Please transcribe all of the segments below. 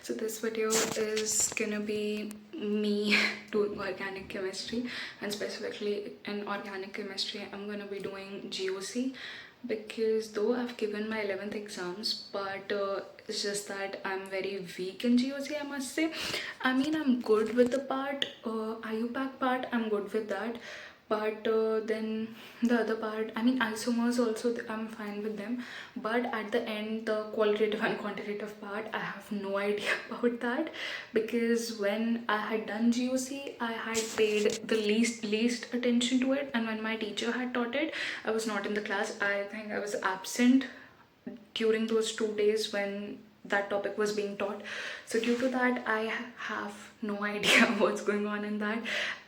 So this video is gonna be me doing organic chemistry, and specifically in organic chemistry I'm gonna be doing GOC, because though I've given my 11th exams, but it's just that I'm very weak in GOC, I must say. I mean, I'm good with the part, IUPAC part, I'm good with that, but then the other part, I mean isomers also, I'm fine with them, but at the end the qualitative and quantitative part, I have no idea about that, because when I had done GOC I had paid the least attention to it, and when my teacher had taught it I was not in the class. I think I was absent during those 2 days when that topic was being taught. So due to that I have no idea what's going on in that,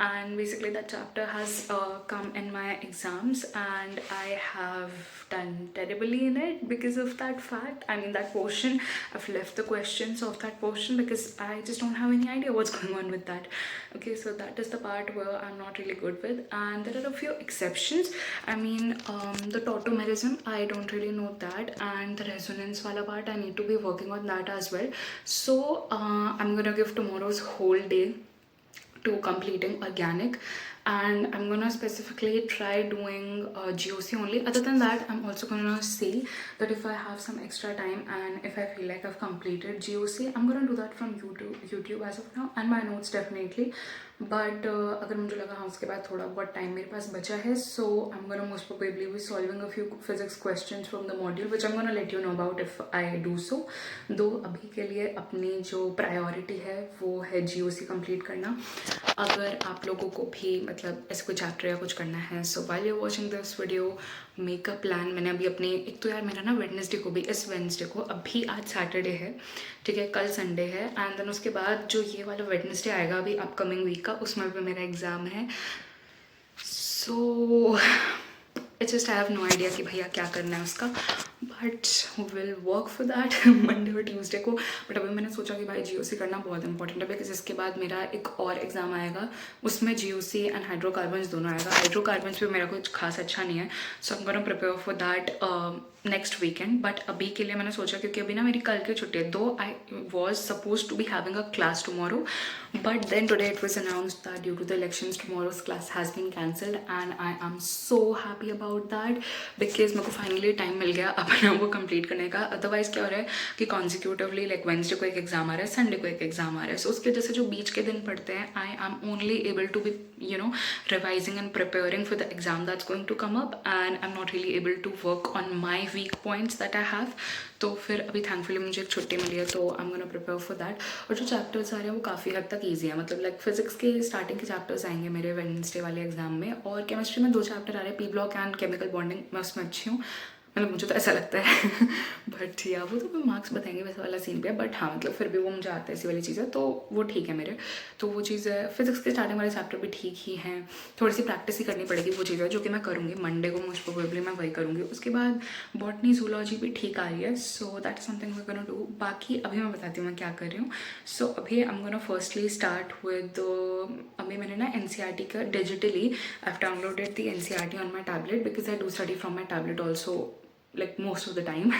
and basically that chapter has come in my exams and I have done terribly in it because of that fact. I mean, that portion, I've left the questions of that portion because I just don't have any idea what's going on with that. Okay, so that is the part where I'm not really good with, and there are a few exceptions. I mean, the tautomerism, I don't really know that, and the resonance wala part, I need to be working on that as well. So I'm gonna give tomorrow's whole day to completing organic, and I'm gonna specifically try doing GOC only. Other than that, I'm also gonna see that if I have some extra time and if I feel like I've completed GOC, I'm gonna do that from YouTube as of now, and my notes definitely. But अगर मुझे लगा हाँ उसके बाद थोड़ा बहुत time मेरे पास बचा है, so I am gonna most probably be solving a few physics questions from the module which I am gonna let you know about if I do so. Though अभी के लिए अपनी जो प्रायोरिटी है वो है GOC कंप्लीट करना. अगर आप लोगों को भी मतलब ऐसे कोई चैप्टर या कुछ करना है, सो while you watching this video make a plan. मैंने अभी अपने, एक तो यार मेरा ना वेडनेसडे को भी, इस वेडनेसडे को, अभी आज सैटरडे है ठीक है, कल संडे है, एंड देन उसके बाद जो ये वाला वेडनेसडे आएगा अभी अपकमिंग वीक का, उसमें भी मेरा एग्ज़ाम है. So it's just I have no idea कि भैया क्या करना है उसका, but will work for that Monday और ट्यूसडे को. बट अभी मैंने सोचा कि भाई GOC करना बहुत इंपॉर्टेंट है, बिकॉज इसके बाद मेरा एक और एग्जाम आएगा, उसमें GOC एंड हाइड्रोकार्बन्स दोनों आएगा. हाइड्रोकार्बन्स में मेरा कुछ खास अच्छा नहीं है, so I am gonna prepare for that next weekend. But अभी के लिए मैंने सोचा, क्योंकि अभी ना मेरी कल की छुट्टी है, though I was suppose to be having a class tomorrow, but then today it was announced that due to the elections tomorrow's class has been cancelled, and I am so happy about that because मेरे को finally time मिल गया अपना वो complete करने का. Otherwise क्या हो रहा है कि कॉन्जिक्यूटिवली लाइक वेंसडे को एक एग्जाम आ रहा है, संडे को एक एग्जाम आ रहा है, सो उसके वजह से जो बीच के दिन पढ़ते हैं I am only able to be revising and preparing for the exam that's going to come up, and I am not really able to work on my weak points that I have. तो फिर अभी thankfully मुझे एक छुट्टी मिली है, तो आई am gonna prepare for that. और जो चैप्टर्स आ रहे हैं वो काफ़ी हद तक ईजी है, मतलब लाइक फिजिक्स के स्टार्टिंग के चैप्टर्स आएंगे मेरे वेडनेसडे वाले एग्जाम में, और केमिस्ट्री में 2 चैप्टर आ रहे हैं, P block and chemical bonding. मैं उसमें अच्छी हूँ, मतलब मुझे तो ऐसा लगता है बट या वो तो मैं मार्क्स बताएंगे वैसा वाला सीन पे है, बट हाँ मतलब फिर भी वो मुझे आता है ऐसी वाली चीज़ें, तो वो ठीक है मेरे. तो वो चीज़ है, फिजिक्स के स्टार्टिंग वाले चैप्टर भी ठीक ही हैं, थोड़ी सी प्रैक्टिस ही करनी पड़ेगी, वो चीज़ है जो कि मैं करूँगी मंडे को, मोस्ट प्रोबेबली मैं वही करूँगी. उसके बाद बॉटनी जूलॉजी भी ठीक आ रही है, so that is something we gonna do. बाकी अभी मैं बताती हूँ मैं क्या कर रही हूँ. सो अभी आई am gonna firstly start with, अभी मैंने ना NCERT का digitally I have downloaded the NCERT on my tablet, because I do study from my tablet also like most of the time.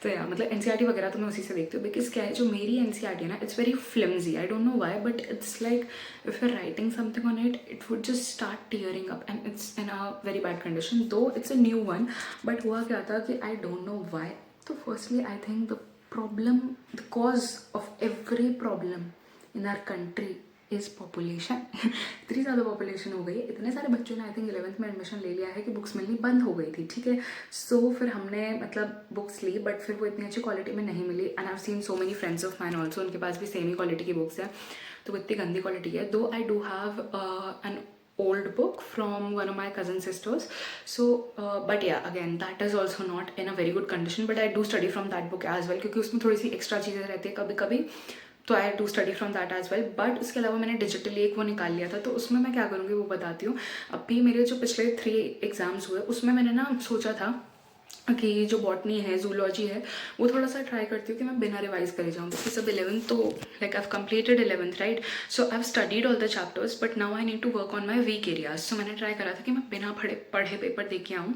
तो या मतलब NCERT वगैरह तो मैं उसी से देखती हूँ, बिकॉज क्या है जो मेरी NCERT है ना, it's very flimsy, I don't know why, but it's like if you are writing something on it, it would just start tearing up, and it's in a very bad condition, though it's a new one. But हुआ क्या था कि I don't know why. तो firstly I think the problem, the cause of every problem in our country is population. इतनी ज़्यादा population हो गई है, इतने सारे बच्चों ने आई थिंक 11th में एडमिशन ले लिया है कि बुक्स मिलनी बंद हो गई थी, ठीक है. सो फिर हमने मतलब बुक्स ली, बट फिर वो इतनी अच्छी क्वालिटी में नहीं मिली, and I have seen so many friends of mine also, उनके पास भी सेम ही क्वालिटी की बुक्स हैं, तो वो इतनी गंदी क्वालिटी है. Though I do have an old book from one of my cousin sisters, so but yeah, again that is also not in a very good condition, but I do study from that book as well, क्योंकि उसमें थोड़ी सी extra चीज़ें रहती है कभी कभी, तो I do study from that as well. But उसके अलावा मैंने डिजिटली एक वो निकाल लिया था, तो उसमें मैं क्या करूँगी वो बताती हूँ. अभी मेरे जो पिछले 3 एग्जाम्स हुए उसमें मैंने ना सोचा था कि जो बॉटनी है, जूलॉजी है, वो थोड़ा सा ट्राई करती हूँ कि मैं बिना रिवाइज करे जाऊँ, बिकॉज अब 11th तो like I completed 11th right, so I have studied all the chapters but now I need to work on my weak areas. So मैंने ट्राई करा था कि मैं बिना पढ़े पेपर दे के आऊँ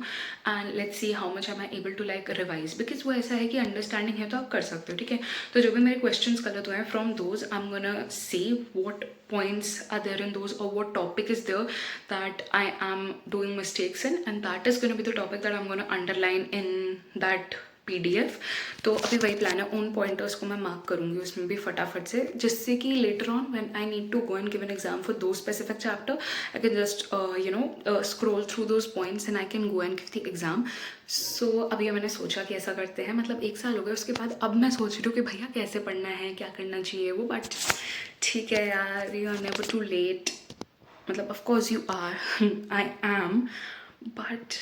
and let's see how much I am able to like revise, because वो ऐसा है कि अंडरस्टैंडिंग है तो आप कर सकते हो, ठीक है। तो जो भी मेरे क्वेश्चन गलत हुए हैं from those I am gonna see what points are there in those or what topic is there that I am doing mistakes in, and that is going to be the topic that I'm going to underline in that PDF। तो अभी वही plan है, उन pointers को मैं mark करूँगी उसमें भी फटाफट से, जिससे कि later on when I need to go and give an exam for those specific chapter I can just scroll through those points and I can go and give the exam. So अभी मैंने सोचा कि ऐसा करते हैं, मतलब 1 साल हो गया उसके बाद, अब मैं सोच रही हूँ कि भैया कैसे पढ़ना है, क्या करना चाहिए वो, बट ठीक है यार, you are never too late, मतलब of course you are, I am, but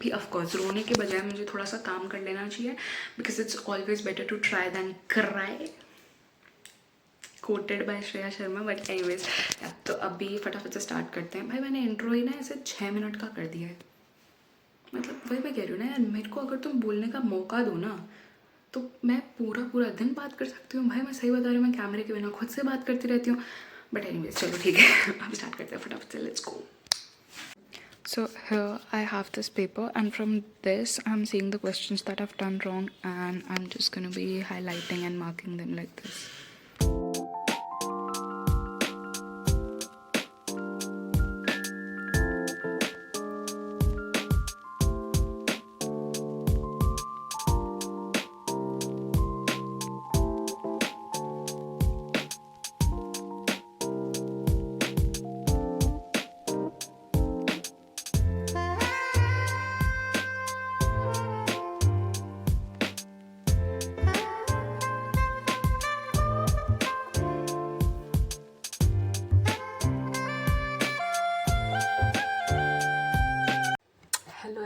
भी ऑफ कोर्स रोने के बजाय मुझे थोड़ा सा काम कर लेना चाहिए, because it's always better to try than cry, quoted by Shreya Sharma. But anyways, तो अभी फटाफट से स्टार्ट करते हैं। भाई मैंने इंट्रो ही ना ऐसे 6 मिनट का कर दिया है, मतलब वही मैं कह रही हूँ ना यार, मेरे को अगर तुम बोलने का मौका दो ना तो मैं पूरा दिन बात कर सकती हूँ। भाई मैं सही बता रही हूँ, मैं कैमरे के बिना खुद से बात करती रहती हूँ, बट एनीवेज चलो ठीक है, अब स्टार्ट करते हैं फटाफट से, let's go. So here I have this paper, and from this I'm seeing the questions that I've done wrong, and I'm just going to be highlighting and marking them like this.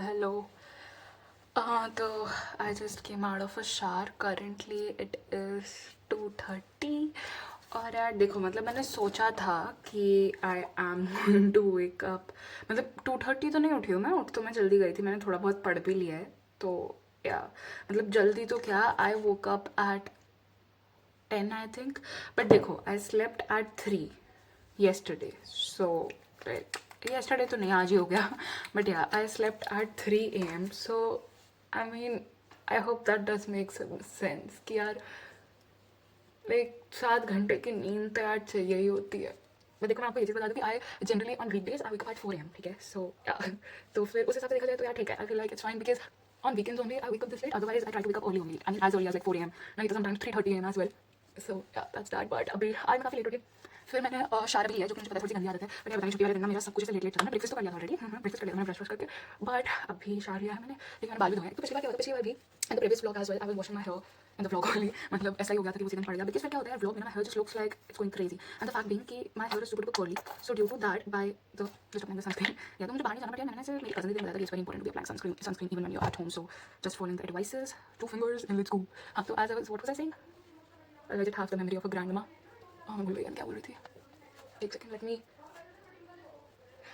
Hello. So I just came out of a shower. Currently it is 2:30 और यार देखो, मतलब मैंने सोचा था कि I am going to wake up, मतलब 2:30 तो नहीं उठी हूँ मैं, उठ तो मैं जल्दी गई थी, मैंने थोड़ा बहुत पढ़ भी लिया है, तो या मतलब जल्दी तो क्या, I woke up at 10 I think, but देखो I slept at 3 yesterday, so like yesterday तो नहीं, आज ही हो गया, but yeah I slept at 3 AM, so I mean I hope that does make some sense कि यार लाइक 7 घंटे की नींद तो यार चाहिए ही होती है। मैं देखो, मैं आपको ये चीज़ बता दूँ कि I generally on weekdays I wake up at 4 AM, ठीक है, सो तो फिर उस हिसाब से देखा जाए तो यार ठीक है, I feel like it's fine, because on weekends only I wake up this late, otherwise I try to wake up early only, I mean as early as like 4 AM, नहीं तो sometimes 3:30 AM as well, so yeah that's that। but अभी आज मैं काफ़ी late हो गई, फिर मैंने शावर भी लिया, जो कि मुझे पता है थोड़ी सी गंदी आदत है, मैंने बताया छुट्टी वाले दिन ना मेरा सब कुछ ऐसे लेट चलता है। ब्रेकफास्ट तो कर लिया था ऑलरेडी, ब्रेकफास्ट कर लिया था मैंने ब्रश करके, बट अभी शावर लिया है मैंने, लेकिन मैंने बाल भी धोए। तो पिछली बार क्या होता है, पिछली बार भी in the previous vlog as well I was washing my hair in the vlog only, मतलब ऐसा ही हो गया था कि वो सीजन पड़ गया, बिकॉज फिर क्या होता है व्लॉग में ना, hair just looks like it's going crazy, and the fact being कि my hair is super curly, so due to that by the just अपने सनस्क्रीन, या तो मुझे बाहर नहीं जाना पड़ेगा, मैंने से मेरी कजन ने बताया था कि it's very important to be applying sunscreen even when you are at home, so just following the advices, 2 fingers and let's go. हाँ, तो as I was, what was I saying, I just have the memory of a grandma. मैं भूल गई क्या बोल रही थी, एक सेकंड लेट मी।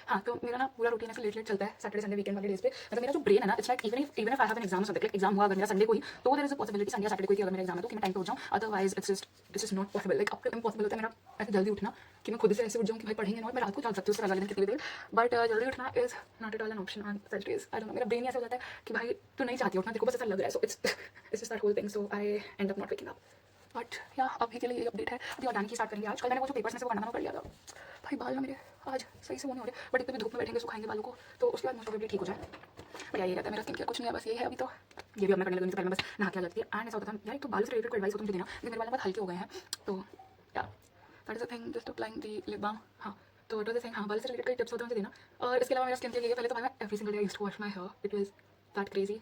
हाँ, तो मेरा ना पूरा रूटीन ऐसे लेट चलता है सैटरडे संडे वीकेंड वाले डेज पे, मतलब मेरा जो ब्रेन है ना, it's like even if I have an exam something, like exam हुआ अगर मेरा संडे को ही, तो there is a possibility Sunday या सैटरडे को ही अगर मेरा एग्जाम है तो कि मैं टाइम पे उठ जाऊँ, otherwise it's just not possible, like अब इम्पॉसिबल होता है मेरा ऐसे जल्दी उठना कि मैं खुद से ऐसे उठ जाऊँ कि भाई पढ़ेंगे नॉट, मैं रात को चल सकती हूँ उससे अगले दिन कितनी देर, बट जल्दी उठना is not at all an option on such days. I don't no, मेरा ब्रेन ऐसा हो जाता है कि भाई तू नहीं चाहती उठना, देखो बस ऐसा लग रहा है, so it's just that whole thing, so I end up not waking up. But yeah अभी के लिए ये अपडेट है, अभी ऑर्गेनिक की स्टार्ट करेंगे आज। कल मैंने वो जो पेपर्स में से वो करना कर लिया था, भाई बाल ना मेरे आज सही से वो नहीं हो रहे, बट इतने भी धूप में बैठेंगे सुखाएंगे बालों को, तो उसके बाद मोस्ट ऑफ ठीक हो जाए। बट यार ये रहता है मेरा स्किन केयर, कुछ नहीं है, बस ये है अभी तो, ये भी अब मैं करने लगी से पहले मैं बस नहा के आ जाती है, एंड ऐसा होता था यार, तो बालों से रिलेटेड कोई एडवाइस हो तो मुझे देना, लेकिन मेरे बाल बहुत हल्के हो गए हैं, तो yeah that is a thing, just applying the lip balm. हाँ, तो इट वाज द थिंग, हाँ बाल से रिलेटेड कोई टिप्स होते हैं मुझे देना। और इसके अलावा मेरा स्किन केयर, पहले तो मैं every single day used to wash my hair, it was that crazy,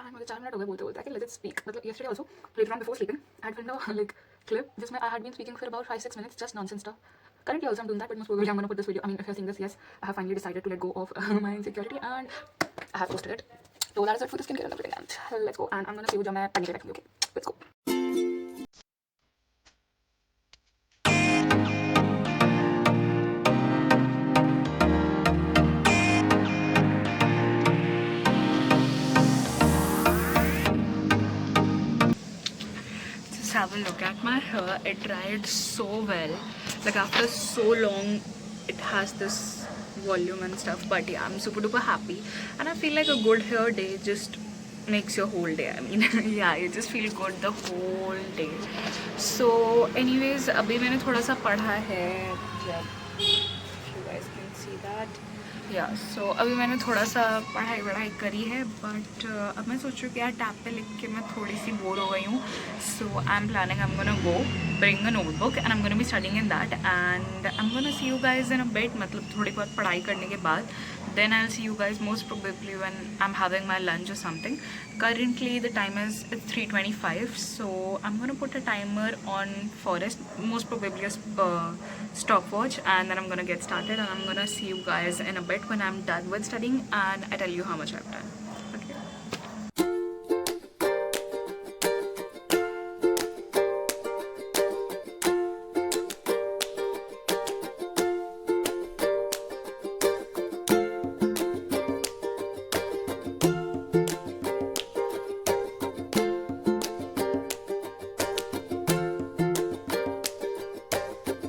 and मुझे 4 मिनट हो गए बोलते बोलते, लेट्स स्पीक, मतलब yesterday also later on before sleeping I had filmed a like clip जिसमें I had been speaking for about 5-6 minutes just nonsense stuff. Currently also I'm doing that, but most probably I'm gonna put this video, I mean if you're seeing this, yes I have finally decided to let go of my insecurity and I have posted it. So that is it for the skincare and everything, and let's go, and I'm gonna see you जब मैं पढ़ने के बैठूंगी, okay let's go. have a look at my hair. It dried so well. Like after so long, it has this volume and stuff. But yeah, I'm super duper happy, and I feel like a good hair day just makes your whole day. I mean, yeah, you just feel good the whole day. So, anyways, अभी मैंने थोड़ा सा पढ़ा है. जब you guys can see that. या सो अभी मैंने थोड़ा सा पढ़ाई करी है, बट अब मैं सोच रही हूँ कि यार टैब पे लिख के मैं थोड़ी सी बोर हो गई हूँ. So I am planning I am gonna go bring a notebook and I am gonna be studying in that and I am gonna see you guys in a bit. मतलब थोड़ी बहुत पढ़ाई करने के बाद then I'll see you guys most probably when I'm having my lunch or something. Currently the time is 3:25, so I'm gonna put a timer on Forest, most probably a stopwatch, and then I'm gonna get started and I'm gonna see you guys in a bit when I'm done with studying and I tell you how much I've done.